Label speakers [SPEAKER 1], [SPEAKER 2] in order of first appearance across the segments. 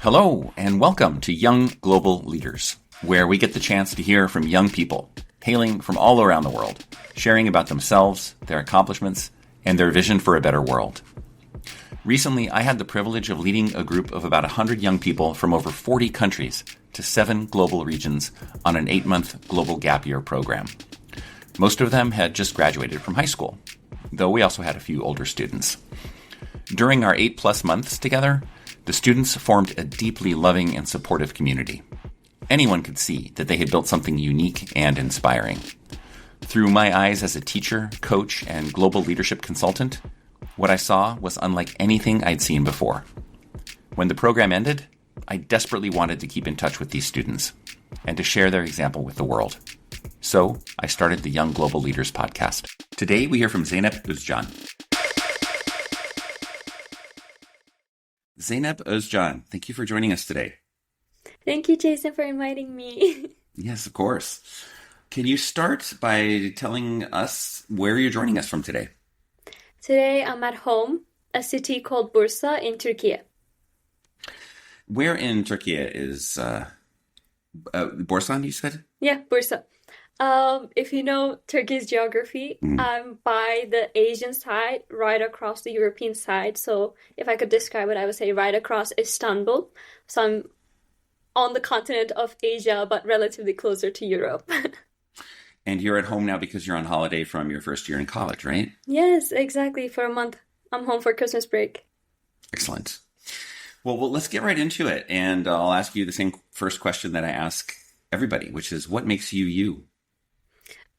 [SPEAKER 1] Hello, and welcome to Young Global Leaders, where we get the chance to hear from young people hailing from all around the world, sharing about themselves, their accomplishments, and their vision for a better world. Recently, I had the privilege of leading a group of about 100 young people from over 40 countries to 7 global regions on an 8-month global gap year program. Most of them had just graduated from high school, though we also had a few older students. During our 8+ months together, the students formed a deeply loving and supportive community. Anyone could see that they had built something unique and inspiring. Through my eyes as a teacher, coach, and global leadership consultant, what I saw was unlike anything I'd seen before. When the program ended, I desperately wanted to keep in touch with these students and to share their example with the world. So I started the Young Global Leaders podcast. Today we hear from Zeynep Özcan. Zeynep Özcan, thank you for joining us today.
[SPEAKER 2] Thank you, Jason, for inviting me.
[SPEAKER 1] Yes, of course. Can you start by telling us where you're joining us from today?
[SPEAKER 2] Today I'm at home, a city called Bursa in Turkey.
[SPEAKER 1] Where in Turkey is Borsan, you said?
[SPEAKER 2] Yeah, Bursa. If you know Turkey's geography, I'm by the Asian side, right across the European side. So if I could describe it, I would say right across Istanbul. So I'm on the continent of Asia, but relatively closer to Europe.
[SPEAKER 1] And you're at home now because you're on holiday from your first year in college, right?
[SPEAKER 2] Yes, exactly. For a month. I'm home for Christmas break.
[SPEAKER 1] Excellent. Well, let's get right into it. And I'll ask you the same first question that I ask everybody, which is, what makes you you?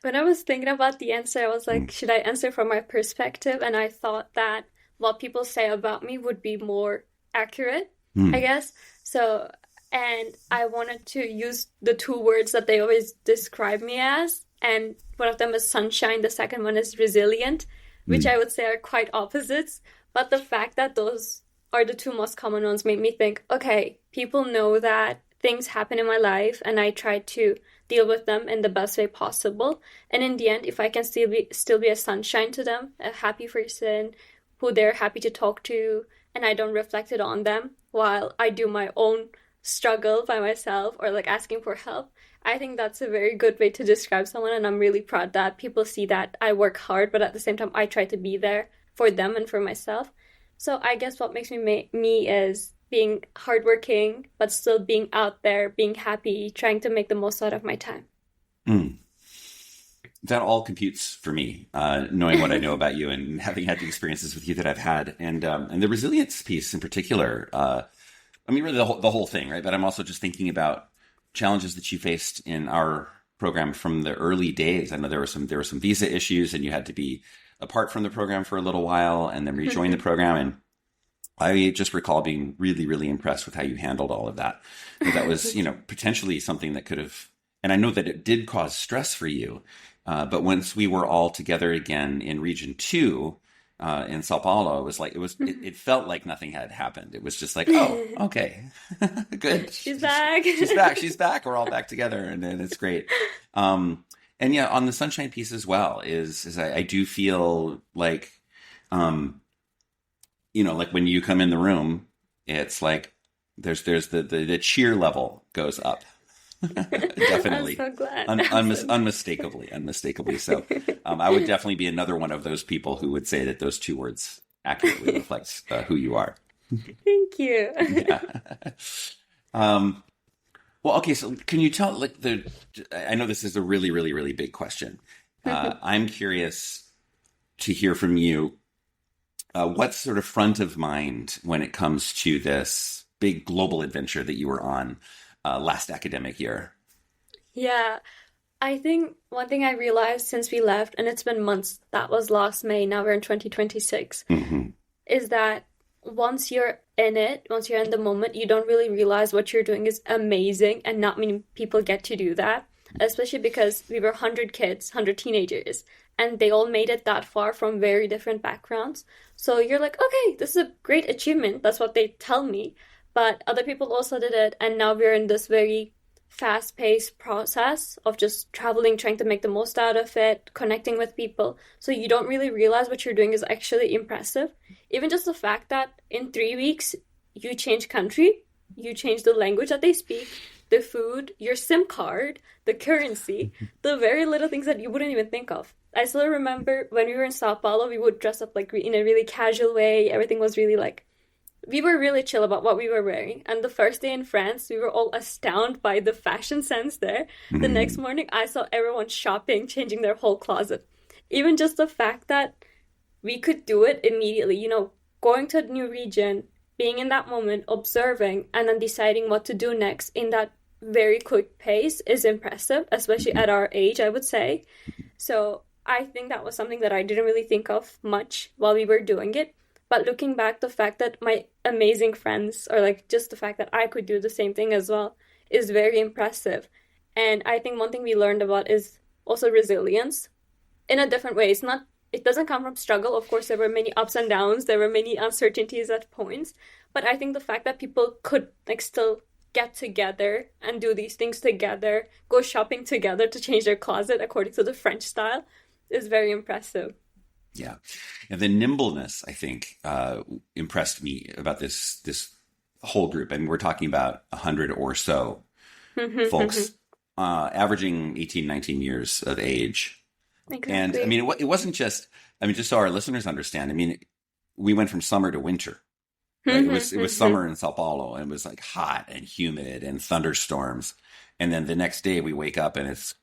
[SPEAKER 2] When I was thinking about the answer, I was like, should I answer from my perspective? And I thought that what people say about me would be more accurate, I guess. So, and I wanted to use the 2 words that they always describe me as. And one of them is sunshine. The second one is resilient, which I would say are quite opposites. But the fact that those are the 2 most common ones made me think, okay, people know that things happen in my life and I try to deal with them in the best way possible. And in the end, if I can still be a sunshine to them, a happy person who they're happy to talk to, and I don't reflect it on them while I do my own struggle by myself or like asking for help, I think that's a very good way to describe someone. And I'm really proud that people see that I work hard, but at the same time, I try to be there for them and for myself. So I guess what makes me me is being hardworking, but still being out there, being happy, trying to make the most out of my time.
[SPEAKER 1] That all computes for me, knowing what I know about you and having had the experiences with you that I've had. And the resilience piece in particular, I mean, really the whole thing, right? But I'm also just thinking about challenges that you faced in our program from the early days. I know there were some visa issues and you had to be apart from the program for a little while and then rejoin the program. And I just recall being really, really impressed with how you handled all of that. That was, potentially something that could have, and I know that it did cause stress for you. But once we were all together again in Region 2 in Sao Paulo, it felt like nothing had happened. It was just like, oh, okay, good.
[SPEAKER 2] She's back.
[SPEAKER 1] She's back. We're all back together, and it's great. And yeah, on the sunshine piece as well is I do feel like, like when you come in the room, it's like there's the cheer level goes up. Definitely.
[SPEAKER 2] I'm so glad.
[SPEAKER 1] Unmistakably. So I would definitely be another one of those people who would say that those 2 words accurately reflects who you are.
[SPEAKER 2] Thank you.
[SPEAKER 1] Yeah. Well, okay. So can you tell, I know this is a really, really, really big question. I'm curious to hear from you. What's sort of front of mind when it comes to this big global adventure that you were on last academic year?
[SPEAKER 2] Yeah, I think one thing I realized since we left, and it's been months, that was last May, now we're in 2026, is that once you're in it, once you're in the moment, you don't really realize what you're doing is amazing, and not many people get to do that, especially because we were 100 kids, 100 teenagers, and they all made it that far from very different backgrounds. So you're like, okay, this is a great achievement. That's what they tell me. But other people also did it, and now we're in this very fast-paced process of just traveling, trying to make the most out of it, connecting with people. So you don't really realize what you're doing is actually impressive. Even just the fact that in 3 weeks, you change country you change the language that they speak, the food, your SIM card, the currency, the very little things that you wouldn't even think of. I still remember when we were in Sao Paulo, we would dress up like in a really casual way. Everything was really like, we were really chill about what we were wearing. And the first day in France, we were all astounded by the fashion sense there. The next morning, I saw everyone shopping, changing their whole closet. Even just the fact that we could do it immediately, going to a new region, being in that moment, observing, and then deciding what to do next in that very quick pace is impressive, especially at our age, I would say. So I think that was something that I didn't really think of much while we were doing it. But looking back, the fact that my amazing friends, or like just the fact that I could do the same thing as well, is very impressive. And I think one thing we learned about is also resilience in a different way. It doesn't come from struggle. Of course, there were many ups and downs. There were many uncertainties at points. But I think the fact that people could like still get together and do these things together, go shopping together to change their closet according to the French style, is very impressive.
[SPEAKER 1] Yeah. And the nimbleness, I think, impressed me about this whole group. And we're talking about 100 or so folks, averaging 18, 19 years of age.
[SPEAKER 2] Exactly.
[SPEAKER 1] And I mean, it wasn't just, just so our listeners understand, we went from summer to winter. Right? It was summer in Sao Paulo, and it was like hot and humid and thunderstorms. And then the next day we wake up and it's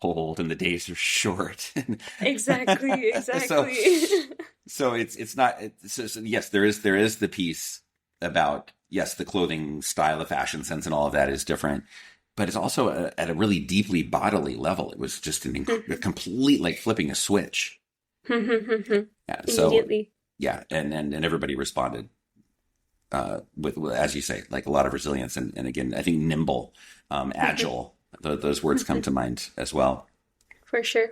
[SPEAKER 1] cold and the days are short.
[SPEAKER 2] Exactly.
[SPEAKER 1] So it's not, yes, there is the piece about, yes, the clothing style, the fashion sense and all of that is different, but it's also at a really deeply bodily level. It was just a complete, like flipping a switch.
[SPEAKER 2] Yeah, so, immediately.
[SPEAKER 1] Yeah. And everybody responded with, as you say, like a lot of resilience. And again, I think nimble, agile, those words come to mind as well.
[SPEAKER 2] For sure.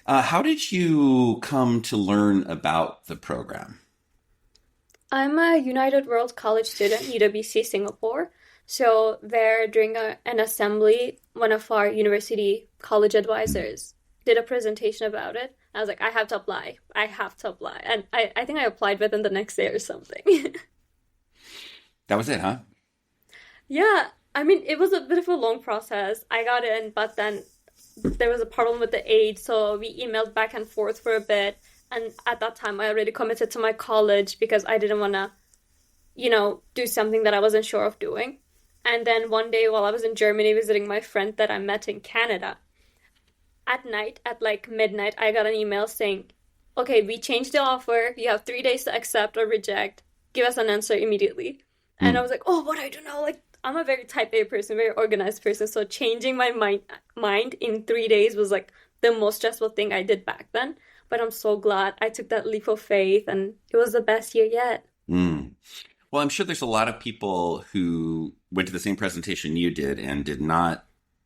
[SPEAKER 1] How did you come to learn about the program?
[SPEAKER 2] I'm a United World College student, UWC Singapore. So there, during an assembly, one of our university college advisors did a presentation about it. I was like, I have to apply. And I think I applied within the next day or something.
[SPEAKER 1] That was it, huh?
[SPEAKER 2] Yeah. It was a bit of a long process. I got in, but then there was a problem with the aid, so we emailed back and forth for a bit. And at that time, I already committed to my college because I didn't want to, do something that I wasn't sure of doing. And then one day while I was in Germany visiting my friend that I met in Canada, at night, at like midnight, I got an email saying, okay, we changed the offer. You have 3 days to accept or reject. Give us an answer immediately. And I was like, oh, what do I do now? Like, I'm a very type A person, very organized person. So changing my mind in 3 days was like the most stressful thing I did back then. But I'm so glad I took that leap of faith, and it was the best year yet.
[SPEAKER 1] Well, I'm sure there's a lot of people who went to the same presentation you did and did not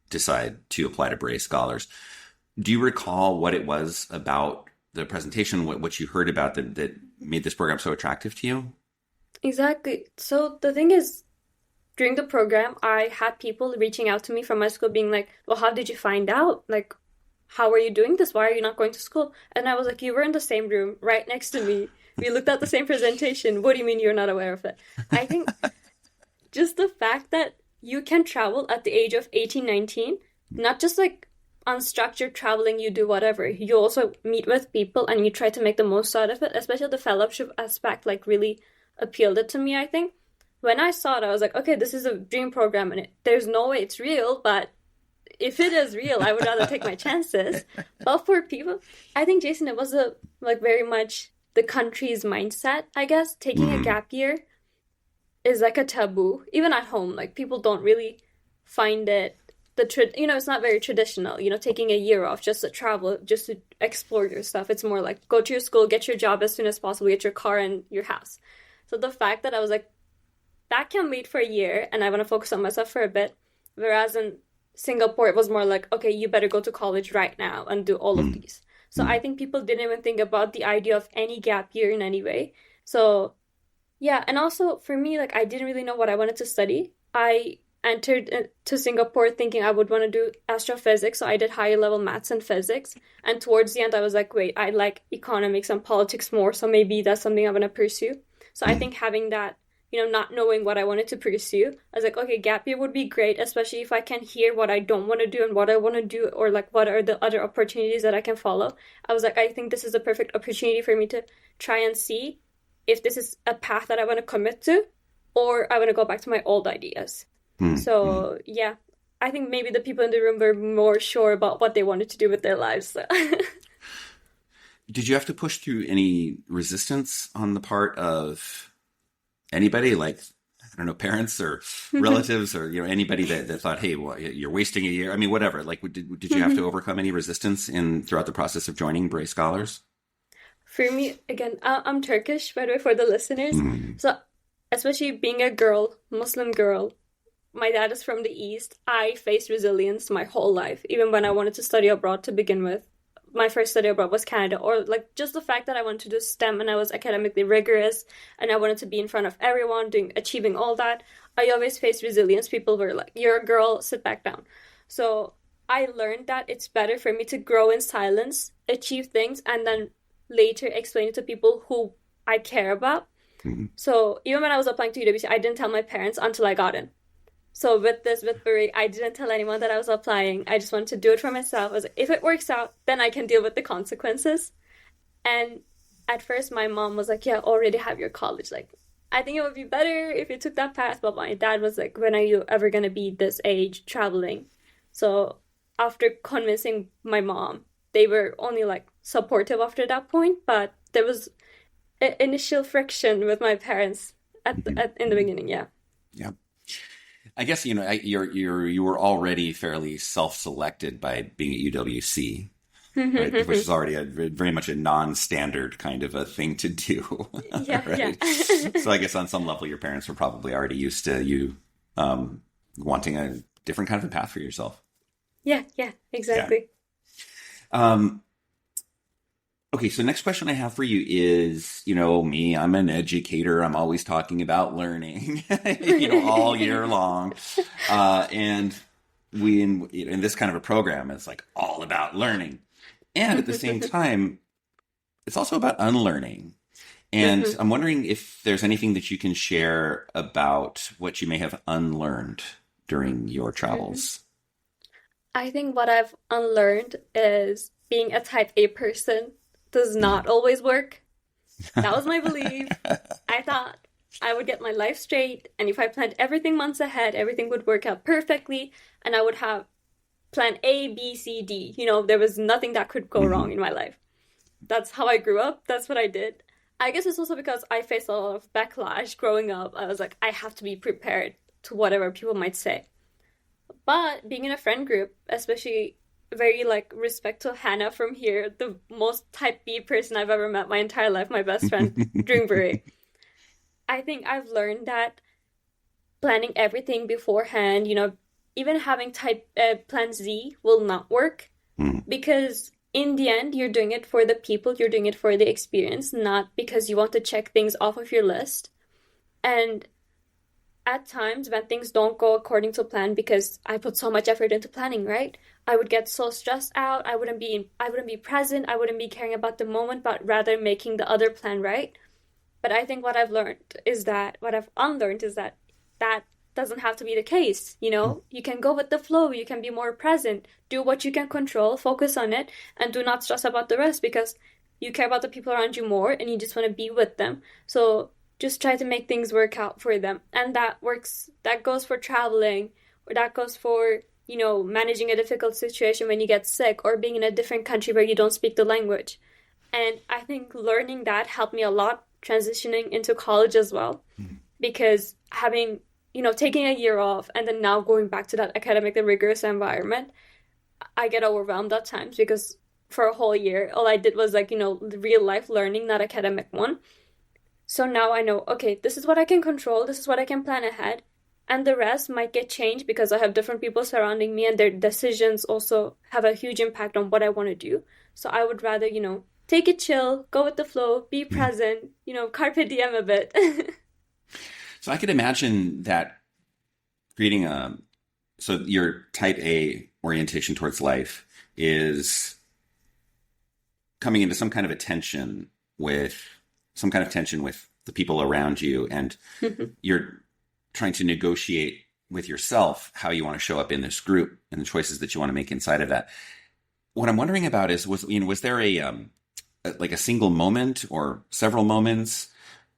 [SPEAKER 1] decide to apply to Bray Scholars. Do you recall what it was about the presentation, what you heard about that made this program so attractive to you?
[SPEAKER 2] Exactly. So the thing is, during the program, I had people reaching out to me from my school being like, well, how did you find out? Like, how are you doing this? Why are you not going to school? And I was like, you were in the same room right next to me. We looked at the same presentation. What do you mean you're not aware of it? I think just the fact that you can travel at the age of 18, 19, not just like unstructured traveling, you do whatever. You also meet with people and you try to make the most out of it, especially the fellowship aspect, like really appealed it to me, I think. When I saw it, I was like, okay, this is a dream program and there's no way it's real, but if it is real, I would rather take my chances. But for people, I think, Jason, it was very much the country's mindset, I guess. Taking a gap year is like a taboo, even at home. Like, people don't really find it, it's not very traditional, taking a year off just to travel, just to explore your stuff. It's more like go to your school, get your job as soon as possible, get your car and your house. So the fact that I was like, that can wait for a year and I want to focus on myself for a bit. Whereas in Singapore, it was more like, okay, you better go to college right now and do all of these. So I think people didn't even think about the idea of any gap year in any way. So yeah, and also for me, like, I didn't really know what I wanted to study. I entered to Singapore thinking I would want to do astrophysics, so I did higher level maths and physics. And towards the end, I was like, wait, I like economics and politics more, so maybe that's something I want to pursue. So I think having that not knowing what I wanted to pursue. I was like, okay, gap year would be great, especially if I can hear what I don't want to do and what I want to do, or like what are the other opportunities that I can follow. I was like, I think this is a perfect opportunity for me to try and see if this is a path that I want to commit to, or I want to go back to my old ideas. So yeah, I think maybe the people in the room were more sure about what they wanted to do with their lives. So.
[SPEAKER 1] Did you have to push through any resistance on the part of anybody, like, I don't know, parents or relatives or, anybody that thought, hey, well, you're wasting a year? I mean, whatever. Like, did you have to overcome any resistance throughout the process of joining Bray Scholars?
[SPEAKER 2] For me, again, I'm Turkish, by the way, for the listeners. So especially being a girl, Muslim girl, my dad is from the East. I faced resilience my whole life, even when I wanted to study abroad to begin with. My first study abroad was Canada, or like just the fact that I wanted to do STEM and I was academically rigorous and I wanted to be in front of everyone achieving all that. I always faced resilience. People were like, you're a girl, sit back down. So I learned that it's better for me to grow in silence, achieve things, and then later explain it to people who I care about. So even when I was applying to UWC, I didn't tell my parents until I got in. So with Buri, I didn't tell anyone that I was applying. I just wanted to do it for myself. I was like, if it works out, then I can deal with the consequences. And at first, my mom was like, yeah, already have your college. Like, I think it would be better if you took that path. But my dad was like, when are you ever going to be this age traveling? So after convincing my mom, they were only like supportive after that point. But there was initial friction with my parents in the beginning. Yeah.
[SPEAKER 1] Yeah. I guess, you were already fairly self-selected by being at UWC, right? Which is already very much a non-standard kind of a thing to do.
[SPEAKER 2] Yeah,
[SPEAKER 1] right?
[SPEAKER 2] Yeah.
[SPEAKER 1] So I guess on some level, your parents were probably already used to you wanting a different kind of a path for yourself.
[SPEAKER 2] Yeah, exactly.
[SPEAKER 1] Yeah. Okay, so next question I have for you is, me, I'm an educator. I'm always talking about learning, all year long. And we, in this kind of a program, it's like all about learning. And at the same time, it's also about unlearning. And I'm wondering if there's anything that you can share about what you may have unlearned during your travels.
[SPEAKER 2] I think what I've unlearned is being a type A person does not always work. That was my belief. I thought I would get my life straight, and if I planned everything months ahead, everything would work out perfectly, and I would have plan A, B, C, D. There was nothing that could go wrong in my life. That's how I grew up. That's what I did. I guess it's also because I faced a lot of backlash growing up. I was like, I have to be prepared to whatever people might say. But being in a friend group, especially very respect to Hannah from here, the most type B person I've ever met my entire life, my best friend during Beret. I think I've learned that planning everything beforehand, even having plan Z will not work because in the end, you're doing it for the people, you're doing it for the experience, not because you want to check things off of your list. And at times when things don't go according to plan, because I put so much effort into planning, right? I would get so stressed out. I wouldn't be present. I wouldn't be caring about the moment, but rather making the other plan right. But I think what I've unlearned is that that doesn't have to be the case. You can go with the flow. You can be more present. Do what you can control. Focus on it, and do not stress about the rest because you care about the people around you more, and you just want to be with them. So just try to make things work out for them. And that works. That goes for traveling, or that goes for, managing a difficult situation when you get sick, or being in a different country where you don't speak the language. And I think learning that helped me a lot transitioning into college as well. Because having, taking a year off and then now going back to that academically rigorous environment, I get overwhelmed at times because for a whole year, all I did was real life learning, not academic one. So now I know, okay, this is what I can control, this is what I can plan ahead, and the rest might get changed because I have different people surrounding me and their decisions also have a huge impact on what I want to do. So I would rather, take it chill, go with the flow, be present, carpe diem a bit.
[SPEAKER 1] So I could imagine that creating so your type A orientation towards life is coming into some kind of tension with the people around you, and you're trying to negotiate with yourself how you want to show up in this group and the choices that you want to make inside of that. What I'm wondering about is, was there like a single moment or several moments,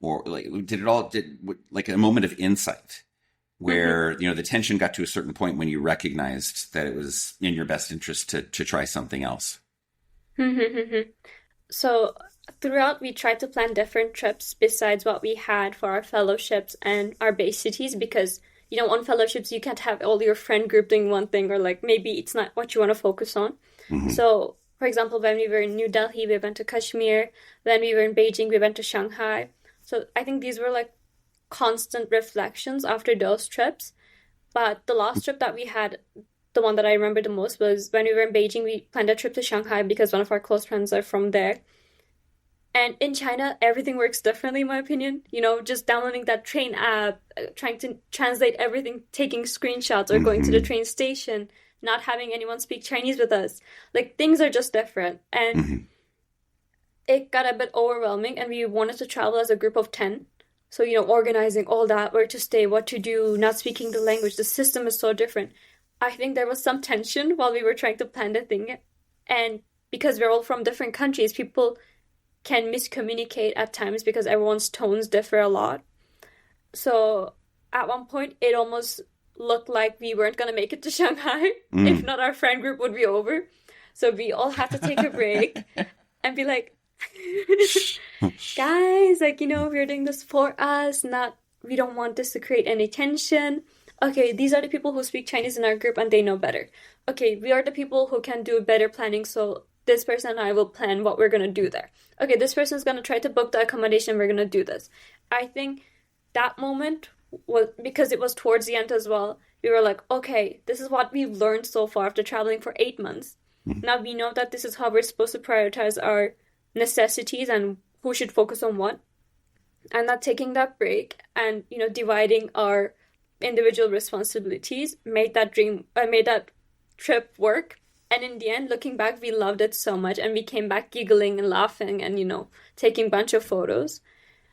[SPEAKER 1] or like a moment of insight where, the tension got to a certain point when you recognized that it was in your best interest to try something else?
[SPEAKER 2] So throughout, we tried to plan different trips besides what we had for our fellowships and our base cities, because, on fellowships, you can't have all your friend group doing one thing, or like maybe it's not what you want to focus on. So, for example, when we were in New Delhi, we went to Kashmir. When we were in Beijing, we went to Shanghai. So I think these were like constant reflections after those trips. But the last trip that we had, the one that I remember the most, was when we were in Beijing. We planned a trip to Shanghai because one of our close friends are from there. And in China, everything works differently, in my opinion. Just downloading that train app, trying to translate everything, taking screenshots, or going to the train station, not having anyone speak Chinese with us. Like, things are just different. And it got a bit overwhelming, and we wanted to travel as a group of 10. So, organizing all that, where to stay, what to do, not speaking the language, the system is so different. I think there was some tension while we were trying to plan the thing. And because we're all from different countries, people can miscommunicate at times because everyone's tones differ a lot. So at one point, it almost looked like we weren't going to make it to Shanghai. If not, our friend group would be over. So we all had to take a break and be like, guys, like, we're doing this for us, we don't want this to create any tension. Okay, these are the people who speak Chinese in our group and they know better. Okay, we are the people who can do better planning, so this person and I will plan what we're going to do there. Okay, this person's going to try to book the accommodation, we're going to do this. I think that moment was, because it was towards the end as well, we were like, okay, this is what we've learned so far after traveling for 8 months. Now we know that this is how we're supposed to prioritize our necessities and who should focus on what. And not taking that break and, dividing our individual responsibilities made that trip work. And in the end, looking back, we loved it so much, and we came back giggling and laughing and, taking a bunch of photos.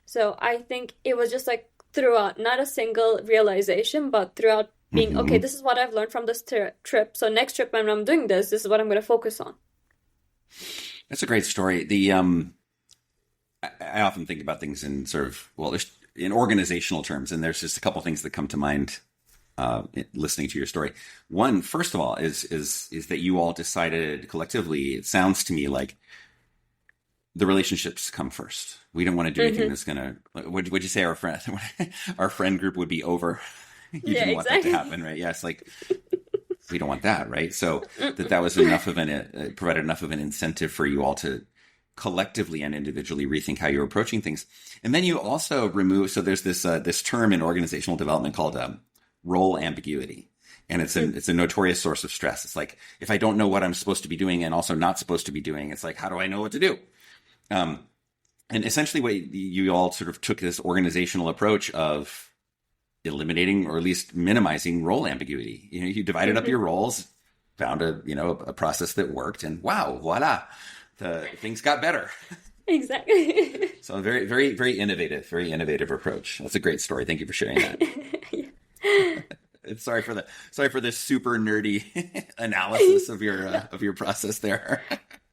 [SPEAKER 2] So I think it was just like throughout, not a single realization, but throughout being, okay, this is what I've learned from this trip. So next trip when I'm doing this is what I'm going to focus on.
[SPEAKER 1] That's a great story. I often think about things in sort of, in organizational terms, and there's just a couple things that come to mind listening to your story. One, first of all, is that you all decided collectively, it sounds to me like the relationships come first. We don't want to do anything that's going to, would you say our friend group would be over? You didn't want that to happen, right? Yes, like, we don't want that, right? So that was enough of provided enough of an incentive for you all to collectively and individually rethink how you're approaching things. And then you also remove, so there's this term in organizational development called role ambiguity. And it's a notorious source of stress. It's like, if I don't know what I'm supposed to be doing and also not supposed to be doing, it's like, how do I know what to do? And essentially what you all sort of took this organizational approach of eliminating or at least minimizing role ambiguity. You divided up your roles, found a process that worked, and wow, voila, things got better.
[SPEAKER 2] Exactly.
[SPEAKER 1] So very, very, very innovative approach. That's a great story. Thank you for sharing that. Sorry for this super nerdy analysis of your process there.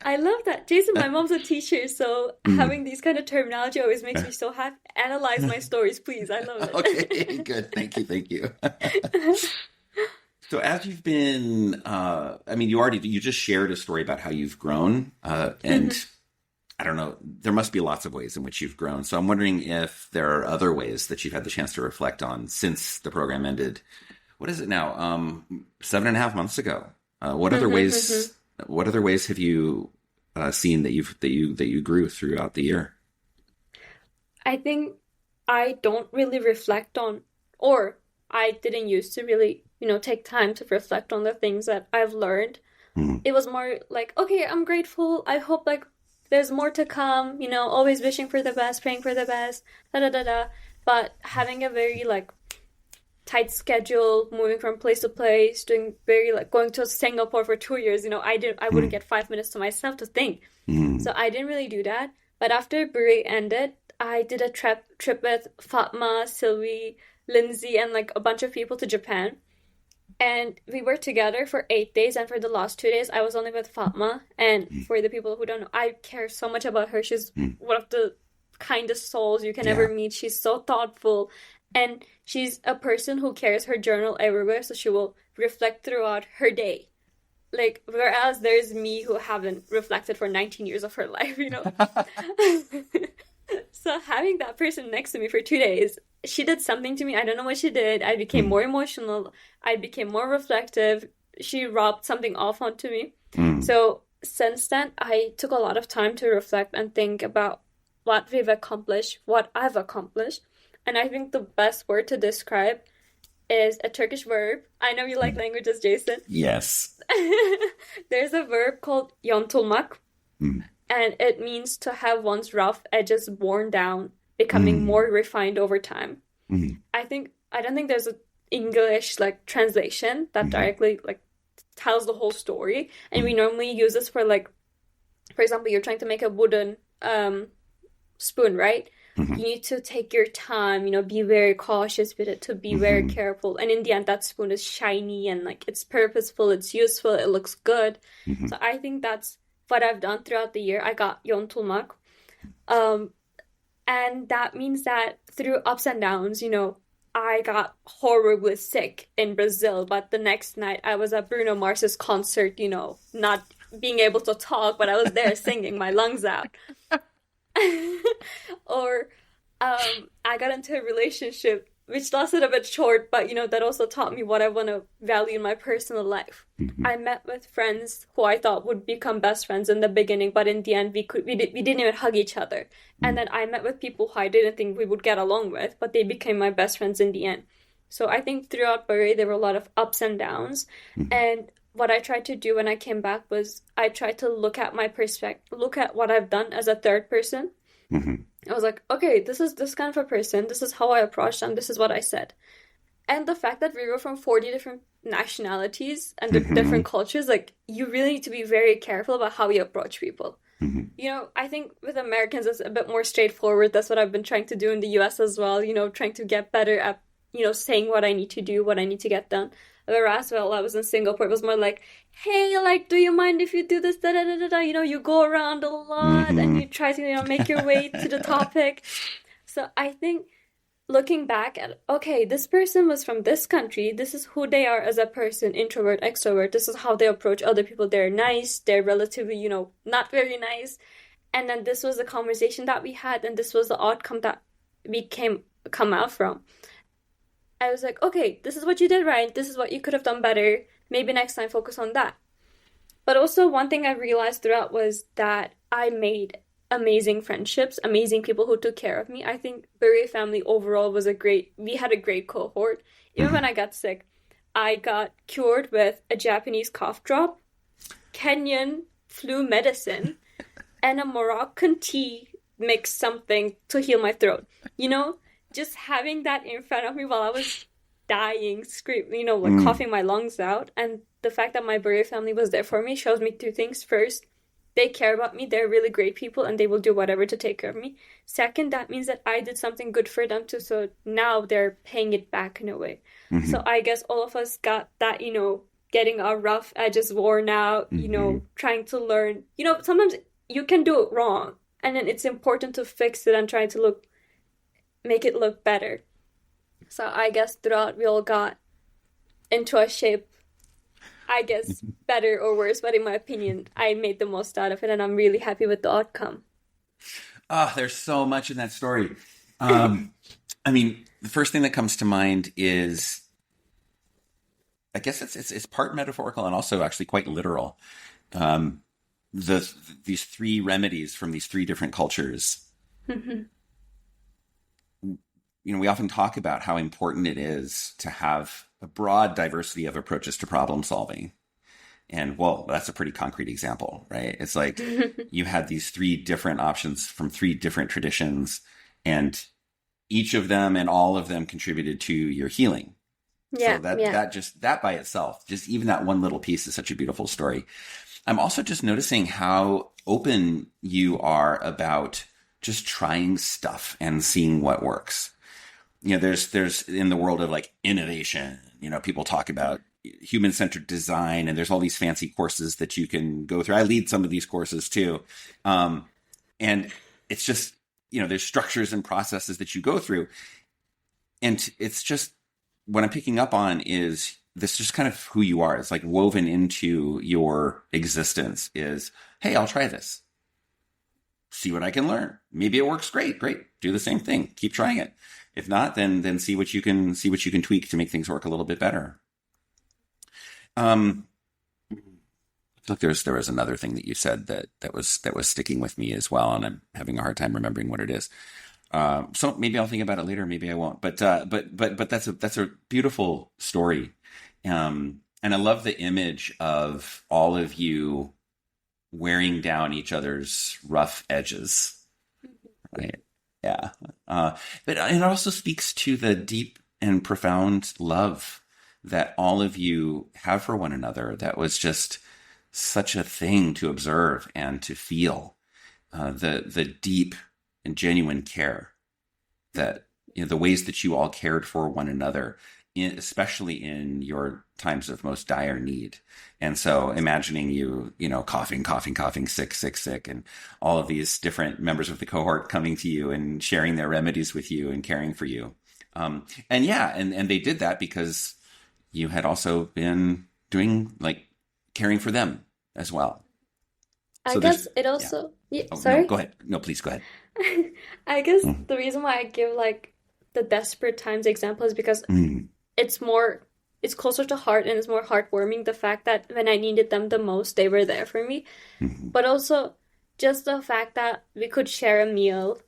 [SPEAKER 2] I love that. Jason, my mom's a teacher, so having these kind of terminology always makes me so happy. Analyze my stories, please. I love it.
[SPEAKER 1] Okay, good. Thank you. So as you've been, you just shared a story about how you've grown, and I don't know, there must be lots of ways in which you've grown. So I'm wondering if there are other ways that you've had the chance to reflect on since the program ended. What is it now? 7.5 months ago. What other ways? What other ways have you seen that you grew throughout the year?
[SPEAKER 2] I think I don't really reflect on, or I didn't used to really, take time to reflect on the things that I've learned. It was more like, okay, I'm grateful. I hope like there's more to come. Always wishing for the best, praying for the best, But having a very like tight schedule, moving from place to place, doing very like going to Singapore for 2 years, I wouldn't get 5 minutes to myself to think. So I didn't really do that. But after Buri ended, I did a trip with Fatma, Sylvie, Lindsay, and like a bunch of people to Japan. And we were together for 8 days, and for the last 2 days, I was only with Fatma. And for the people who don't know, I care so much about her. She's one of the kindest souls you can ever meet. She's so thoughtful. And she's a person who carries her journal everywhere, so she will reflect throughout her day. Like, whereas there's me who haven't reflected for 19 years of her life, you know? So having that person next to me for 2 days, she did something to me. I don't know what she did. I became more emotional. I became more reflective. She rubbed something off onto me. So since then, I took a lot of time to reflect and think about what we've accomplished, what I've accomplished. And I think the best word to describe is a Turkish verb. I know you like languages, Jason.
[SPEAKER 1] Yes.
[SPEAKER 2] There's a verb called yontulmak, and it means to have one's rough edges worn down, becoming more refined over time. I don't think there's an English like translation that directly like tells the whole story. And we normally use this for like, for example, you're trying to make a wooden spoon, right? You need to take your time, you know, be very cautious with it, to be very careful. And in the end, that spoon is shiny and like it's purposeful, it's useful, it looks good. So I think that's what I've done throughout the year. I got yontulmak. And that means that through ups and downs, you know, I got horribly sick in Brazil, but the next night I was at Bruno Mars's concert, you know, not being able to talk, but I was there singing my lungs out. Or I got into a relationship which lasted a bit short, but you know, that also taught me what I want to value in my personal life. I met with friends who I thought would become best friends in the beginning, but in the end we didn't even hug each other. And then I met with people who I didn't think we would get along with, but they became my best friends in the end. So I think throughout Bari there were a lot of ups and downs. And what I tried to do when I came back was I tried to look at my perspective, look at what I've done as a third person. I was like, okay, this is this kind of a person. This is how I approached them. This is what I said. And the fact that we were from 40 different nationalities and different cultures, like, you really need to be very careful about how you approach people. You know, I think with Americans, it's a bit more straightforward. That's what I've been trying to do in the US as well, you know, trying to get better at, you know, saying what I need to do, what I need to get done. Whereas, well, I was in Singapore, it was more like, hey, like, do you mind if you do this, da da da da da? You know, you go around a lot and you try to, you know, make your way to the topic. So I think looking back at, okay, this person was from this country, this is who they are as a person, introvert, extrovert, this is how they approach other people. They're nice, they're relatively, you know, not very nice. And then this was the conversation that we had, and this was the outcome that we come out from. I was like, okay, this is what you did right. This is what you could have done better. Maybe next time focus on that. But also one thing I realized throughout was that I made amazing friendships, amazing people who took care of me. I think Beret family overall was we had a great cohort. Even when I got sick, I got cured with a Japanese cough drop, Kenyan flu medicine, and a Moroccan tea mix something to heal my throat. You know? Just having that in front of me while I was dying, screaming, you know, like coughing my lungs out. And the fact that my Beret family was there for me shows me two things. First, they care about me. They're really great people and they will do whatever to take care of me. Second, that means that I did something good for them too. So now they're paying it back in a way. So I guess all of us got that, you know, getting our rough edges worn out, you know, trying to learn. You know, sometimes you can do it wrong. And then it's important to fix it and try to make it look better. So I guess throughout we all got into a shape, I guess, better or worse, but in my opinion, I made the most out of it and I'm really happy with the outcome.
[SPEAKER 1] Oh, there's so much in that story. I mean, the first thing that comes to mind is, I guess it's part metaphorical and also actually quite literal. These three remedies from these three different cultures. You know, we often talk about how important it is to have a broad diversity of approaches to problem solving. And, well, that's a pretty concrete example, right? It's like you had these three different options from three different traditions, and each of them and all of them contributed to your healing. Yeah, so that by itself, just even that one little piece is such a beautiful story. I'm also just noticing how open you are about just trying stuff and seeing what works. There's in the world of like innovation, people talk about human-centered design, and there's all these fancy courses that you can go through. I lead some of these courses too. And it's just, there's structures and processes that you go through. And it's just, what I'm picking up on is this just kind of who you are. It's like woven into your existence is, hey, I'll try this. See what I can learn. Maybe it works great. Do the same thing. Keep trying it. If not, then see what you can tweak to make things work a little bit better. Look, there was another thing that you said that was sticking with me as well, and I'm having a hard time remembering what it is. So maybe I'll think about it later. Maybe I won't. But that's a beautiful story, and I love the image of all of you wearing down each other's rough edges. Right? Yeah. But it also speaks to the deep and profound love that all of you have for one another. That was just such a thing to observe and to feel. The deep and genuine care that, the ways that you all cared for one another, especially in your times of most dire need. And so imagining you, coughing, sick, and all of these different members of the cohort coming to you and sharing their remedies with you and caring for you. And they did that because you had also been doing like caring for them as well.
[SPEAKER 2] I guess it also,
[SPEAKER 1] sorry? No, go ahead. No, please go ahead.
[SPEAKER 2] I guess the reason why I give like the desperate times example is because it's closer to heart, and it's more heartwarming, the fact that when I needed them the most, they were there for me. But also just the fact that we could share a meal,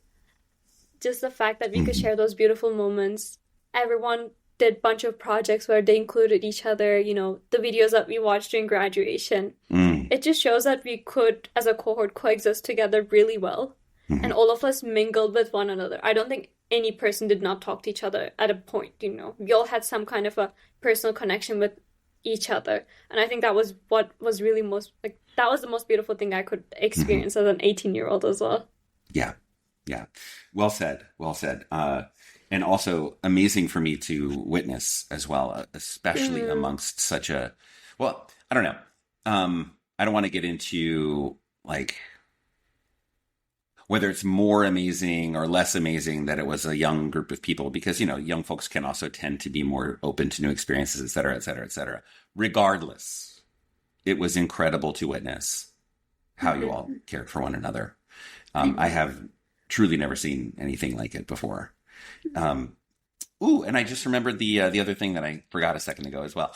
[SPEAKER 2] just the fact that we could share those beautiful moments. Everyone did a bunch of projects where they included each other, the videos that we watched during graduation. It just shows that we could, as a cohort, coexist together really well. And all of us mingled with one another. I don't think any person did not talk to each other at a point, We all had some kind of a personal connection with each other. And I think that was what was really that was the most beautiful thing I could experience as an 18-year-old as well.
[SPEAKER 1] Yeah. Well said. And also amazing for me to witness as well, especially amongst such I don't know. I don't want to get into like whether it's more amazing or less amazing that it was a young group of people, because, young folks can also tend to be more open to new experiences, et cetera, et cetera, et cetera. Regardless, it was incredible to witness how you all cared for one another. I have truly never seen anything like it before. And I just remembered the other thing that I forgot a second ago as well.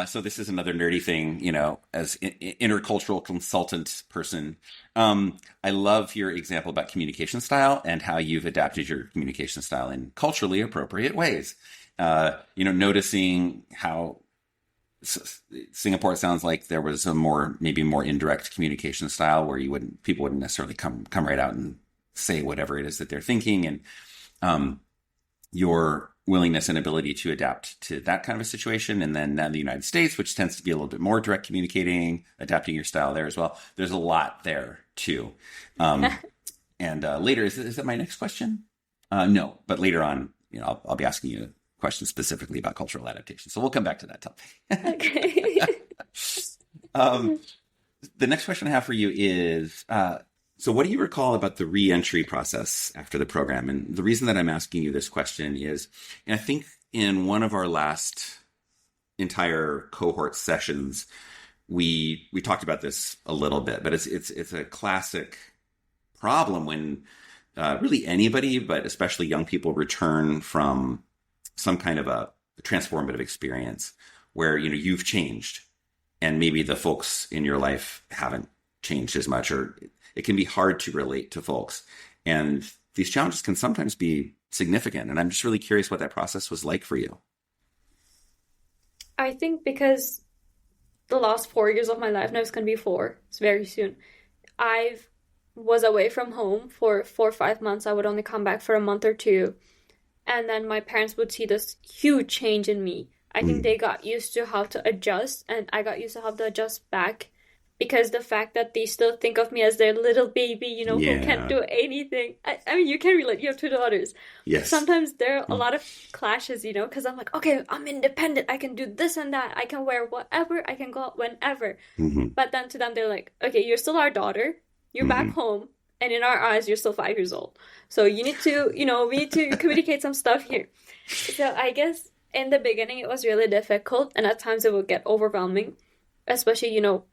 [SPEAKER 1] So this is another nerdy thing, as intercultural consultant person. I love your example about communication style and how you've adapted your communication style in culturally appropriate ways. Noticing how Singapore sounds like there was maybe more indirect communication style where people wouldn't necessarily come right out and say whatever it is that they're thinking, and your willingness and ability to adapt to that kind of a situation. And then now the United States, which tends to be a little bit more direct communicating, adapting your style there as well. There's a lot there too. And later, is that my next question? No, but later on, I'll be asking you questions specifically about cultural adaptation. So we'll come back to that topic.
[SPEAKER 2] Okay.
[SPEAKER 1] The next question I have for you is, so what do you recall about the re-entry process after the program? And the reason that I'm asking you this question is, and I think in one of our last entire cohort sessions, we talked about this a little bit, but it's a classic problem when really anybody, but especially young people, return from some kind of a transformative experience where, you've changed and maybe the folks in your life haven't changed as much, or it can be hard to relate to folks. And these challenges can sometimes be significant. And I'm just really curious what that process was like for you.
[SPEAKER 2] I think because the last 4 years of my life, now it's going to be 4, it's very soon, I was away from home for 4 or 5 months. I would only come back for a month or two. And then my parents would see this huge change in me. I think they got used to how to adjust, and I got used to how to adjust back, because the fact that they still think of me as their little baby, you know, who can't do anything. I mean, you can relate. You have two daughters.
[SPEAKER 3] Yes.
[SPEAKER 2] Sometimes there are a lot of clashes, you know, because I'm like, okay, I'm independent. I can do this and that. I can wear whatever. I can go out whenever. But then to them, they're like, okay, you're still our daughter. You're back home. And in our eyes, you're still 5 years old. So you need to, you know, we need to communicate some stuff here. So I guess in the beginning, it was really difficult. And at times it would get overwhelming, especially, you know,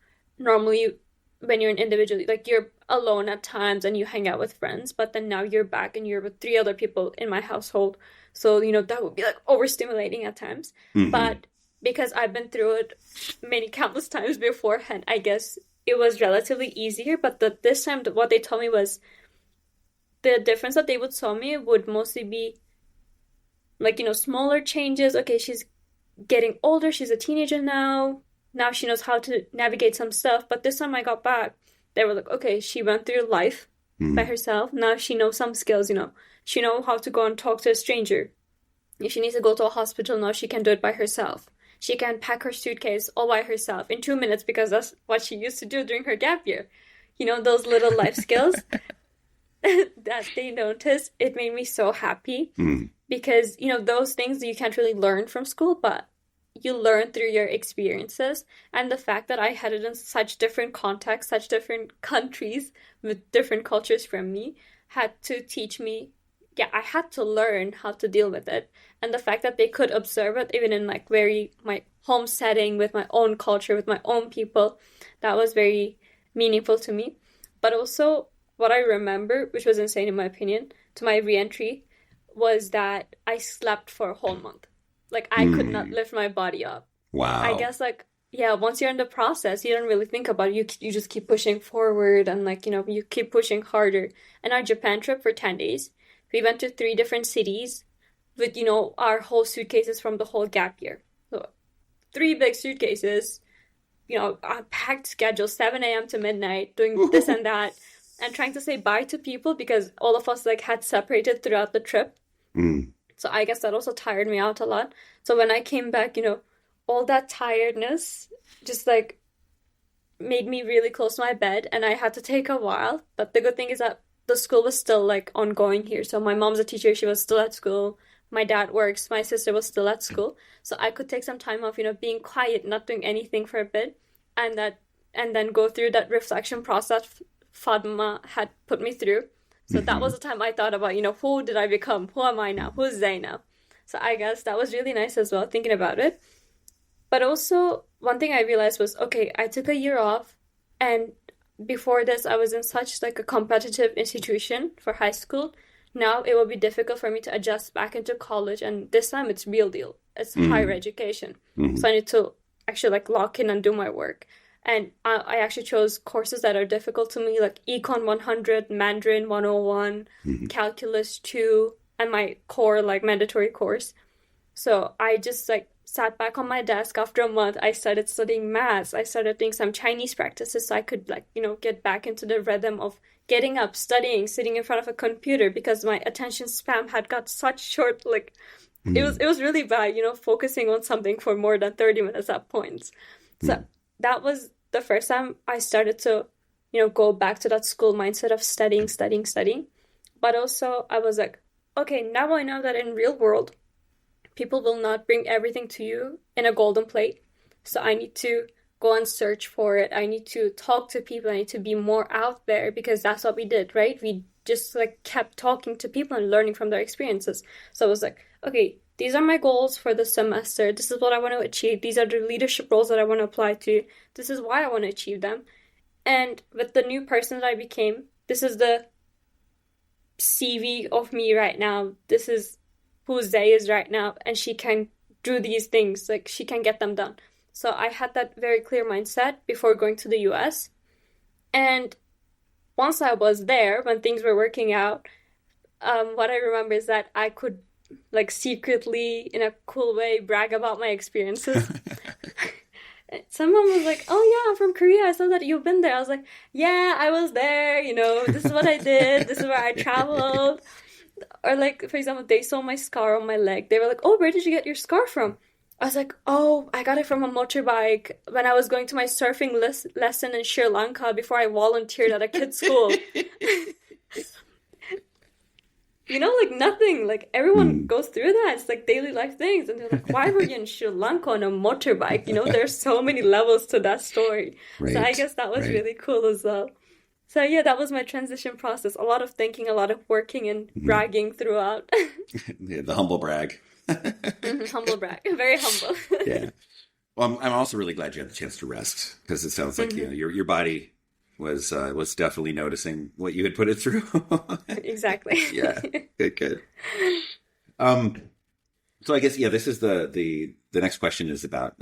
[SPEAKER 2] normally when you're an individual, like you're alone at times and you hang out with friends. But then now you're back and you're with 3 other people in my household. So, you know, that would be like overstimulating at times. But because I've been through it many countless times beforehand, I guess it was relatively easier. But this time, what they told me was the difference that they would tell me would mostly be like, you know, smaller changes. Okay, she's getting older. She's a teenager now. Now she knows how to navigate some stuff. But this time I got back, they were like, okay, she went through life by herself. Now she knows some skills, you know. She knows how to go and talk to a stranger. If she needs to go to a hospital, now she can do it by herself. She can pack her suitcase all by herself in 2 minutes because that's what she used to do during her gap year. You know, those little life skills that they noticed, it made me so happy because, you know, those things you can't really learn from school, but you learn through your experiences. And the fact that I had it in such different contexts, such different countries with different cultures from me, had to teach me, I had to learn how to deal with it. And the fact that they could observe it, even in like my home setting, with my own culture, with my own people, that was very meaningful to me. But also what I remember, which was insane in my opinion, to my re-entry, was that I slept for a whole month. Like I could not lift my body up.
[SPEAKER 3] Wow.
[SPEAKER 2] I guess like, yeah, once you're in the process, you don't really think about it. You just keep pushing forward and like, you know, you keep pushing harder. And our Japan trip for 10 days, we went to 3 different cities with, you know, our whole suitcases from the whole gap year. So 3 big suitcases, you know, a packed schedule, 7 a.m. to midnight, doing this and that, and trying to say bye to people because all of us like had separated throughout the trip. So I guess that also tired me out a lot. So when I came back, you know, all that tiredness just like made me really close to my bed, and I had to take a while. But the good thing is that the school was still like ongoing here. So my mom's a teacher, she was still at school. My dad works, my sister was still at school. So I could take some time off, you know, being quiet, not doing anything for a bit, and then go through that reflection process Fatma had put me through. So that was the time I thought about, you know, who did I become? Who am I now? Who's Zeynep? So I guess that was really nice as well, thinking about it. But also, one thing I realized was, okay, I took a year off, and before this, I was in such like a competitive institution for high school. Now it will be difficult for me to adjust back into college, and this time it's real deal. It's higher education. So I need to actually like lock in and do my work. And I actually chose courses that are difficult to me, like Econ 100, Mandarin 101, Calculus 2, and my core like mandatory course. So I just like sat back on my desk. After a month, I started studying maths. I started doing some Chinese practices so I could like, you know, get back into the rhythm of getting up, studying, sitting in front of a computer, because my attention span had got such short, like it was really bad, you know, focusing on something for more than 30 minutes at points. So that was the first time I started to, you know, go back to that school mindset of studying. But also I was like, okay, now I know that in real world, people will not bring everything to you in a golden plate. So I need to go and search for it. I need to talk to people. I need to be more out there, because that's what we did, right? We just like kept talking to people and learning from their experiences. So I was like, okay, these are my goals for the semester. This is what I want to achieve. These are the leadership roles that I want to apply to. This is why I want to achieve them. And with the new person that I became, this is the CV of me right now. This is who Zay is right now. And she can do these things. Like, she can get them done. So I had that very clear mindset before going to the US. And once I was there, when things were working out, what I remember is that I could like secretly, in a cool way, brag about my experiences. Someone was like, oh yeah, I'm from Korea. I saw that you've been there. I was like, yeah, I was there. You know, this is what I did. This is where I traveled. Or like, for example, they saw my scar on my leg. They were like, oh, where did you get your scar from? I was like, oh, I got it from a motorbike when I was going to my surfing lesson in Sri Lanka before I volunteered at a kid's school. Like nothing. Like everyone
[SPEAKER 1] Mm,
[SPEAKER 2] goes through that. It's like daily life things. And they're like, why were you in Sri Lanka on a motorbike? There's so many levels to that story. So I
[SPEAKER 1] right,
[SPEAKER 2] guess that was
[SPEAKER 1] right.
[SPEAKER 2] really cool as well. So yeah, that was my transition process. A lot of thinking, a lot of working and
[SPEAKER 1] Mm.
[SPEAKER 2] bragging throughout.
[SPEAKER 1] Yeah, the humble brag.
[SPEAKER 2] Humble brag. Very humble.
[SPEAKER 1] Yeah. Well, I'm also really glad you had the chance to rest because it sounds like
[SPEAKER 2] Mhm.
[SPEAKER 1] your body was definitely noticing what you had put it through.
[SPEAKER 2] Exactly.
[SPEAKER 1] Yeah, good, good. Um, so I guess this is the next question is about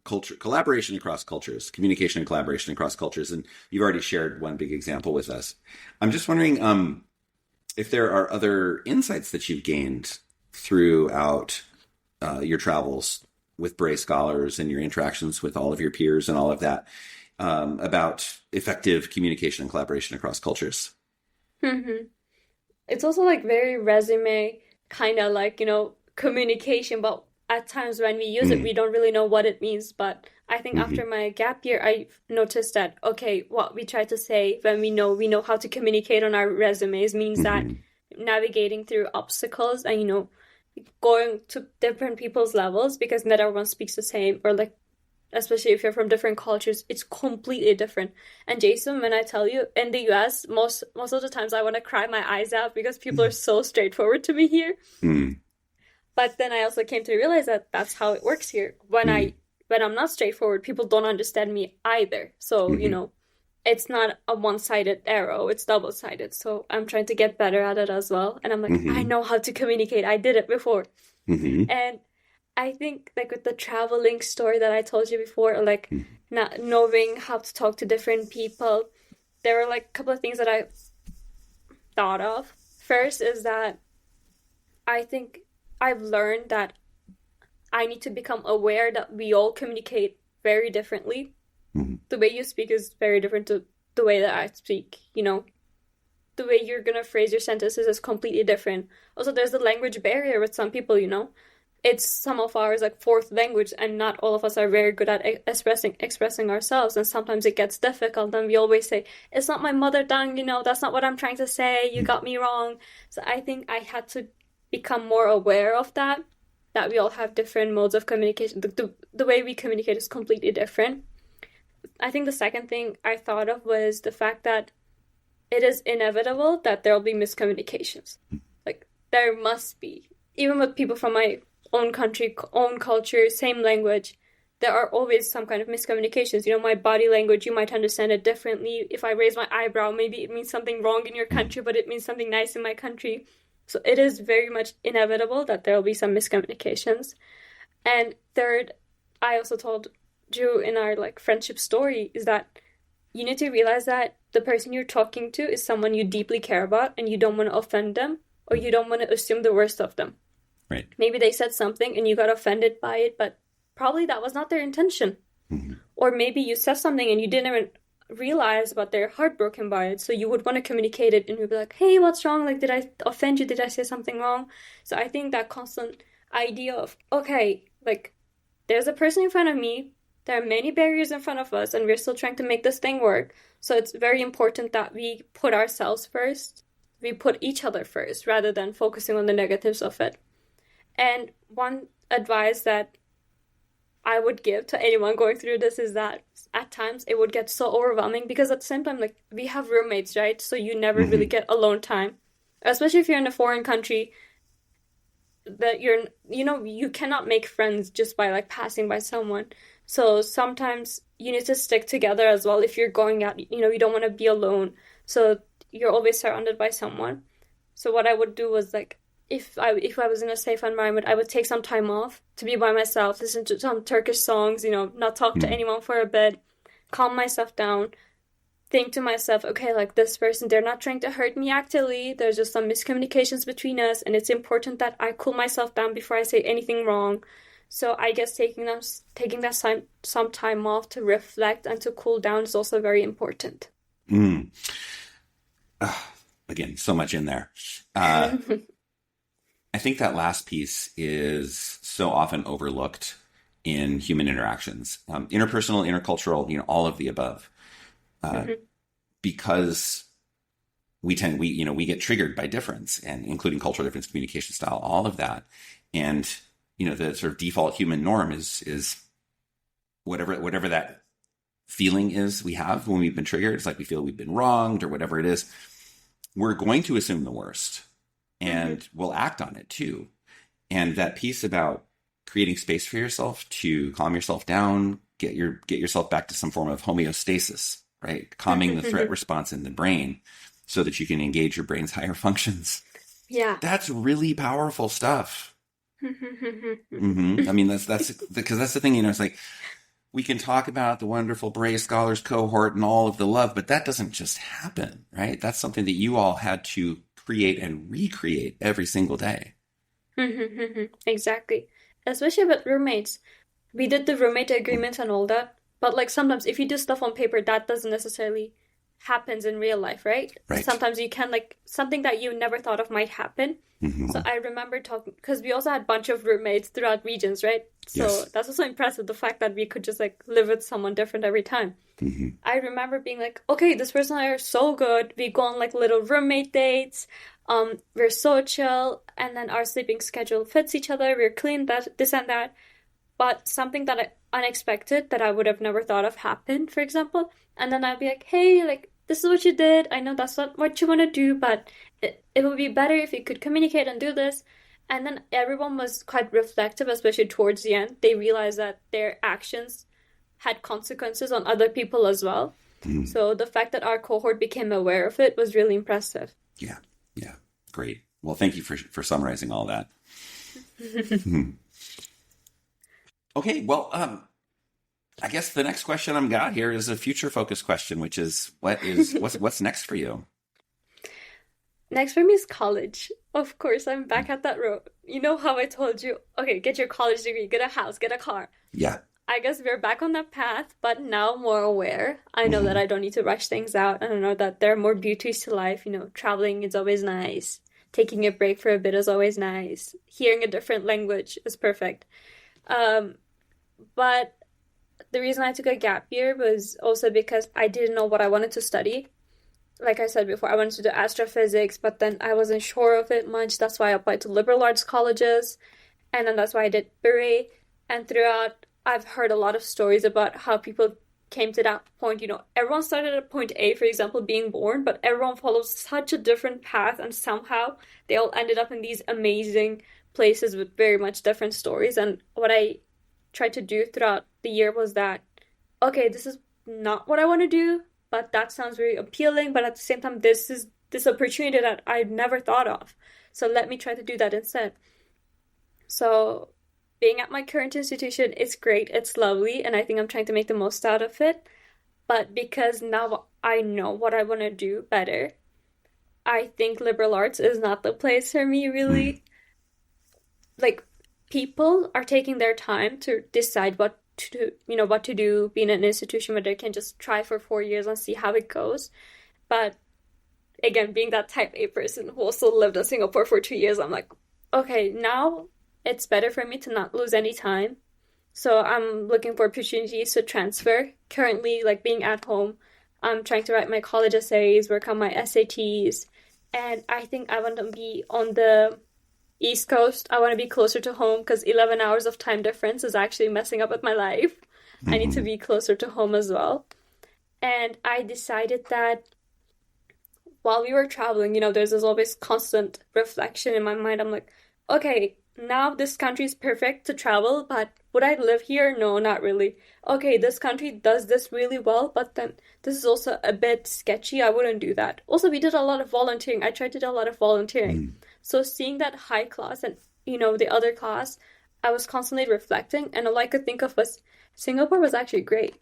[SPEAKER 1] culture, collaboration across cultures, communication and collaboration across cultures, and you've already shared one big example with us. I'm just wondering if there are other insights that you've gained throughout your travels with Bray scholars and your interactions with all of your peers and all of that about effective communication and collaboration across cultures.
[SPEAKER 2] Mhm. It's also like very resume kind of like, communication, but at times when we use it,
[SPEAKER 1] Mm,
[SPEAKER 2] we don't really know what it means. But I think
[SPEAKER 1] hmm
[SPEAKER 2] after my gap year, I noticed that, okay, what we try to say when we know how to communicate on our resumes means that
[SPEAKER 1] hmm
[SPEAKER 2] navigating through obstacles and, going to different people's levels because not everyone speaks the same or like especially if you're from different cultures, it's completely different. And Jason, when I tell you, in the US, most of the times I want to cry my eyes out because people are so straightforward to me here.
[SPEAKER 1] mm
[SPEAKER 2] But then I also came to realize that that's how it works here. When I'm not straightforward, people don't understand me either. So,
[SPEAKER 1] hmm
[SPEAKER 2] it's not a one-sided arrow, it's double-sided. So I'm trying to get better at it as well. And I'm like, I
[SPEAKER 1] hmm
[SPEAKER 2] know how to communicate. I did it before.
[SPEAKER 1] hmm
[SPEAKER 2] And I think like with the traveling story that I told you before, or like not knowing how to talk to different people, there were like a couple of things that I thought of. First is that I think I've learned that I need to become aware that we all communicate very differently.
[SPEAKER 1] hmm
[SPEAKER 2] The way you speak is very different to the way that I speak, The way you're gonna phrase your sentences is completely different. Also, there's the language barrier with some people. It's some of ours like fourth language and not all of us are very good at expressing ourselves, and sometimes it gets difficult and we always say it's not my mother tongue, that's not what I'm trying to say, you got me wrong. So I think I had to become more aware of that we all have different modes of communication. The way we communicate is completely different. I think the second thing I thought of was the fact that it is inevitable that there'll be miscommunications. Like there must be, even with people from my own country, own culture, same language, there are always some kind of miscommunications. My body language, you might understand it differently. If I raise my eyebrow, maybe it means something wrong in your country, but it means something nice in my country. So it is very much inevitable that there will be some miscommunications. And third, I also told Drew in our like friendship story is that you need to realize that the person you're talking to is someone you deeply care about and you don't want to offend them or you don't want to assume the worst of them.
[SPEAKER 1] Right.
[SPEAKER 2] Maybe they said something and you got offended by it, but probably that was not their intention.
[SPEAKER 1] hmm
[SPEAKER 2] Or maybe you said something and you didn't even realize, but they're heartbroken by it. So you would want to communicate it and you'd be like, hey, what's wrong? Like, did I offend you? Did I say something wrong? So I think that constant idea of, okay, like, there's a person in front of me. There are many barriers in front of us, and we're still trying to make this thing work. So it's very important that we put ourselves first. We put each other first rather than focusing on the negatives of it. And one advice that I would give to anyone going through this is that at times it would get so overwhelming because at the same time, like we have roommates, right? So you never really
[SPEAKER 1] hmm
[SPEAKER 2] get alone time, especially if you're in a foreign country that you cannot make friends just by like passing by someone. So sometimes you need to stick together as well if you're going out, you don't want to be alone. So you're always surrounded by someone. So what I would do was like if I was in a safe environment, I would take some time off to be by myself, listen to some Turkish songs, not talk to anyone for a bit, calm myself down, think to myself, okay, like this person, they're not trying to hurt me actively. There's just some miscommunications between us, and it's important that I cool myself down before I say anything wrong. So I guess taking that some time off to reflect and to cool down is also very important.
[SPEAKER 1] Mm. Again, so much in there. I think that last piece is so often overlooked in human interactions, interpersonal, intercultural, all of the above, because we get triggered by difference, and including cultural difference, communication style, all of that. And, the sort of default human norm is whatever that feeling is we have when we've been triggered. It's like we feel we've been wronged or whatever it is. We're going to assume the worst, and we'll act on it too. And that piece about creating space for yourself to calm yourself down, get yourself back to some form of homeostasis, right? Calming the threat response in the brain so that you can engage your brain's higher functions.
[SPEAKER 2] Yeah.
[SPEAKER 1] That's really powerful stuff. I mean, that's because that's the thing, it's like, we can talk about the wonderful Bray Scholars cohort and all of the love, but that doesn't just happen, right? That's something that you all had to create and recreate every single day.
[SPEAKER 2] Exactly. Especially with roommates. We did the roommate agreement and all that, but like sometimes if you do stuff on paper, that doesn't necessarily happens in real life, right?
[SPEAKER 1] Right.
[SPEAKER 2] Sometimes you can, like, something that you never thought of might happen. So I remember talking, because we also had a bunch of roommates throughout regions, right? So that's also impressive, the fact that we could just like live with someone different every time. I remember being like, okay, this person and I are so good. We go on like little roommate dates. We're so chill, and then our sleeping schedule fits each other. We're clean, that this and that. But something that unexpected that I would have never thought of happened, for example. And then I'd be like, hey, like, this is what you did. I know that's not what you want to do, but it would be better if you could communicate and do this. And then everyone was quite reflective, especially towards the end. They realized that their actions had consequences on other people as well. So the fact that our cohort became aware of it was really impressive.
[SPEAKER 1] Yeah. Great. Well, thank you for summarizing all that. Okay, well, I guess the next question I've got here is a future-focused question, which is what's next for you?
[SPEAKER 2] Next for me is college. Of course, I'm back at that road. You know how I told you, okay, get your college degree, get a house, get a car.
[SPEAKER 1] Yeah.
[SPEAKER 2] I guess we're back on that path, but now more aware. I know that I don't need to rush things out. I know that there are more beauties to life. Traveling is always nice. Taking a break for a bit is always nice. Hearing a different language is perfect. But the reason I took a gap year was also because I didn't know what I wanted to study. Like I said before, I wanted to do astrophysics, but then I wasn't sure of it much. That's why I applied to liberal arts colleges. And then that's why I did beret. And throughout, I've heard a lot of stories about how people came to that point. Everyone started at point A, for example, being born, but everyone follows such a different path, and somehow they all ended up in these amazing places with very much different stories. And what I tried to do throughout the year was that, okay, this is not what I want to do, but that sounds very appealing, but at the same time, this is this opportunity that I'd never thought of. So let me try to do that instead. So being at my current institution is great. It's lovely, and I think I'm trying to make the most out of it. But because now I know what I want to do better, I think liberal arts is not the place for me, really. Like, people are taking their time to decide what to do, what to do, be in an institution where they can just try for 4 years and see how it goes. But again, being that type A person who also lived in Singapore for 2 years, I'm like, okay, now it's better for me to not lose any time. So I'm looking for opportunities to transfer. Currently, like, being at home, I'm trying to write my college essays, work on my SATs, and I think I want to be on the East Coast. I want to be closer to home because 11 hours of time difference is actually messing up with my life. I need to be closer to home as well. And I decided that while we were traveling, there's this always constant reflection in my mind. I'm like, okay, now this country is perfect to travel, but would I live here? No, not really. Okay, this country does this really well, but then this is also a bit sketchy. I wouldn't do that. Also, we did a lot of volunteering. I tried to do a lot of volunteering. So seeing that high class and, the other class, I was constantly reflecting, and all I could think of was Singapore was actually great.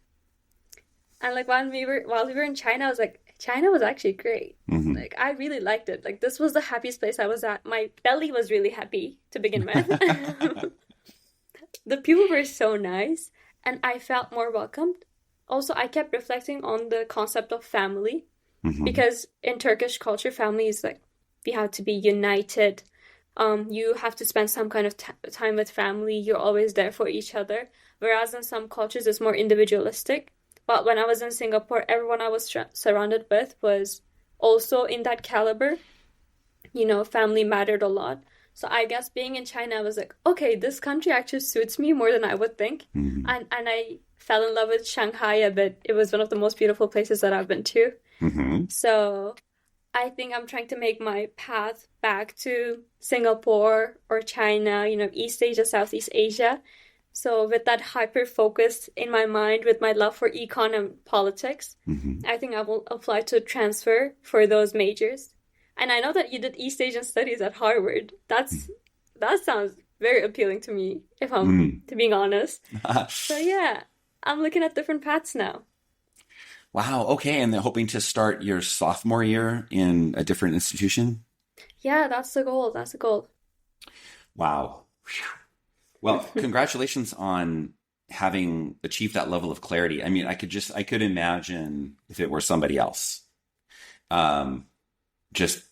[SPEAKER 2] And like while we were in China, I was like, China was actually great. Like, I really liked it. Like, this was the happiest place I was at. My belly was really happy to begin with. The people were so nice, and I felt more welcomed. Also, I kept reflecting on the concept of family, because in Turkish culture, family is like, we have to be united. you have to spend some kind of time with family. You're always there for each other. Whereas in some cultures, it's more individualistic. But when I was in Singapore, everyone I was surrounded with was also in that caliber. Family mattered a lot. So I guess being in China, I was like, okay, this country actually suits me more than I would think.
[SPEAKER 1] Mm-hmm.
[SPEAKER 2] And I fell in love with Shanghai a bit. It was one of the most beautiful places that I've been to.
[SPEAKER 1] Mm-hmm.
[SPEAKER 2] So I think I'm trying to make my path back to Singapore or China, East Asia, Southeast Asia. So with that hyper focus in my mind, with my love for econ and politics,
[SPEAKER 1] Mm-hmm.
[SPEAKER 2] I think I will apply to transfer for those majors. And I know that you did East Asian studies at Harvard. That sounds very appealing to me, if I'm to being honest. So yeah, I'm looking at different paths now.
[SPEAKER 1] Wow. Okay. And they're hoping to start your sophomore year in a different institution?
[SPEAKER 2] Yeah, that's the goal. That's the goal.
[SPEAKER 1] Wow. Whew. Well, congratulations on having achieved that level of clarity. I mean, I could imagine if it were somebody else, just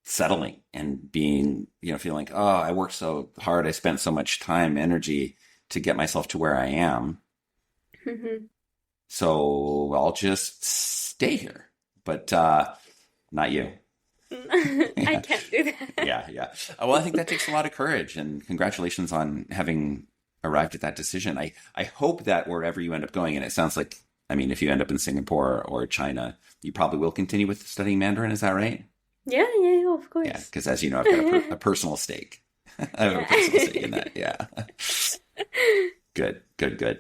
[SPEAKER 1] settling and being, feeling like, oh, I worked so hard. I spent so much time, energy to get myself to where I am.
[SPEAKER 2] Mm-hmm.
[SPEAKER 1] So I'll just stay here, but not you.
[SPEAKER 2] I can't do that.
[SPEAKER 1] Yeah. Well, I think that takes a lot of courage, and congratulations on having arrived at that decision. I hope that wherever you end up going, and it sounds like, I mean, if you end up in Singapore or China, you probably will continue with studying Mandarin. Is that right?
[SPEAKER 2] Yeah, of course.
[SPEAKER 1] Yeah, because as you know, I've got a personal stake. I have a personal stake in that. Yeah. Good.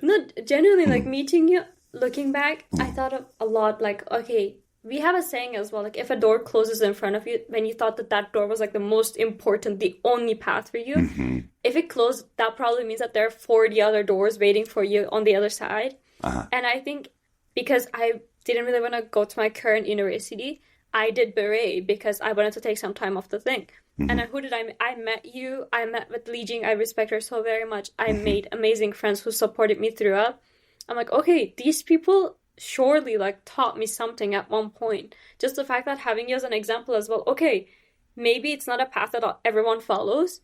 [SPEAKER 2] No, genuinely, like meeting you, looking back, I thought of a lot like, okay, we have a saying as well, like if a door closes in front of you, when you thought that door was like the most important, the only path for you, if it closed, that probably means that there are 40 other doors waiting for you on the other side. And I think because I didn't really want to go to my current university, I did beret because I wanted to take some time off the thing. And who did I meet? I met you. I met with Li Jing. I respect her so very much. I made amazing friends who supported me throughout. I'm like, okay, these people surely like taught me something at one point. Just the fact that having you as an example as well. Okay, maybe it's not a path that everyone follows,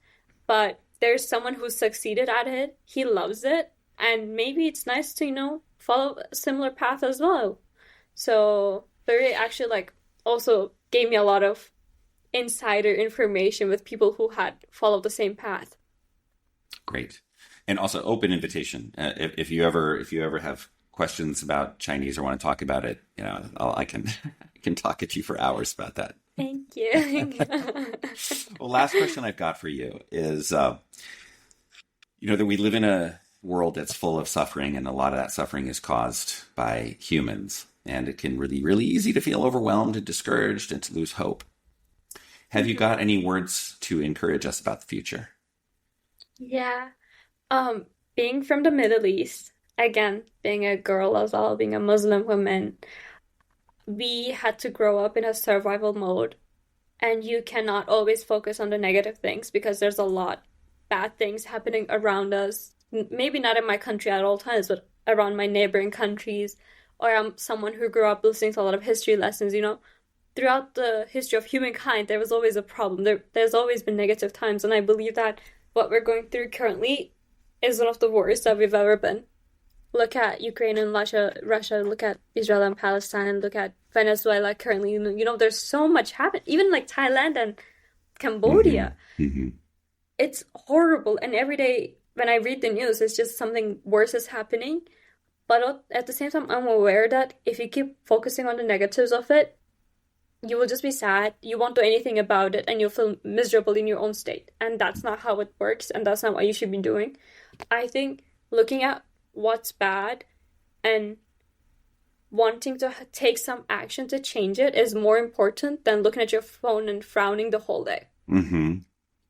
[SPEAKER 2] but there's someone who succeeded at it. He loves it. And maybe it's nice to, follow a similar path as well. So beret actually like also gave me a lot of insider information with people who had followed the same path.
[SPEAKER 1] Great. And also open invitation. If you ever have questions about Chinese or want to talk about it, I can talk at you for hours about that.
[SPEAKER 2] Thank you.
[SPEAKER 1] Well, last question I've got for you is, that we live in a world that's full of suffering, and a lot of that suffering is caused by humans. And it can really, really easy to feel overwhelmed and discouraged and to lose hope. Have you got any words to encourage us about the future?
[SPEAKER 2] Yeah. Being from the Middle East, again, being a girl as well, being a Muslim woman, we had to grow up in a survival mode. And you cannot always focus on the negative things because there's a lot bad things happening around us. Maybe not in my country at all times, but around my neighboring countries. Or I'm someone who grew up listening to a lot of history lessons, Throughout the history of humankind, there was always a problem. There's always been negative times. And I believe that what we're going through currently is one of the worst that we've ever been. Look at Ukraine and Russia, look at Israel and Palestine, look at Venezuela currently. There's so much happening. Even like Thailand and Cambodia. It's horrible. And every day when I read the news, it's just something worse is happening. But at the same time, I'm aware that if you keep focusing on the negatives of it, you will just be sad. You won't do anything about it, and you'll feel miserable in your own state. And that's not how it works, and that's not what you should be doing. I think looking at what's bad and wanting to take some action to change it is more important than looking at your phone and frowning the whole day.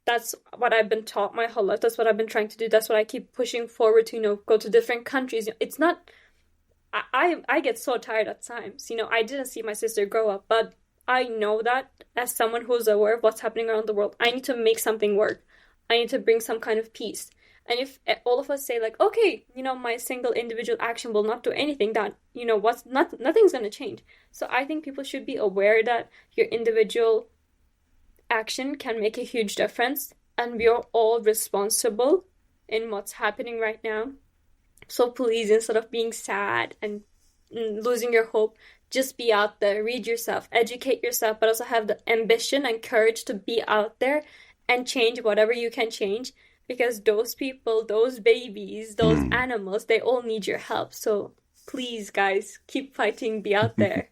[SPEAKER 2] That's what I've been taught my whole life. That's what I've been trying to do. That's what I keep pushing forward to, go to different countries. It's not... I get so tired at times. I didn't see my sister grow up, but I know that as someone who's aware of what's happening around the world, I need to make something work. I need to bring some kind of peace. And if all of us say like, okay, my single individual action will not do anything, that, nothing's going to change. So I think people should be aware that your individual action can make a huge difference, and we are all responsible in what's happening right now. So please, instead of being sad and losing your hope, just be out there, read yourself, educate yourself, but also have the ambition and courage to be out there and change whatever you can change, because those people, those babies, those animals, they all need your help. So please, guys, keep fighting, be out there.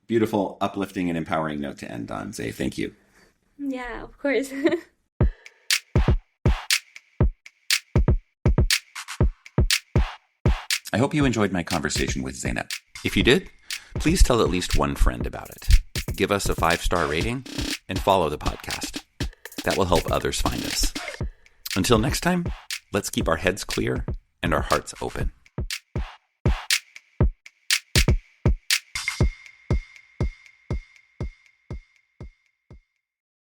[SPEAKER 1] Beautiful, uplifting, and empowering note to end on, Zay. Thank you.
[SPEAKER 2] Yeah, of course.
[SPEAKER 1] I hope you enjoyed my conversation with Zeynep. If you did, please tell at least one friend about it. Give us a 5-star rating and follow the podcast. That will help others find us. Until next time, let's keep our heads clear and our hearts open.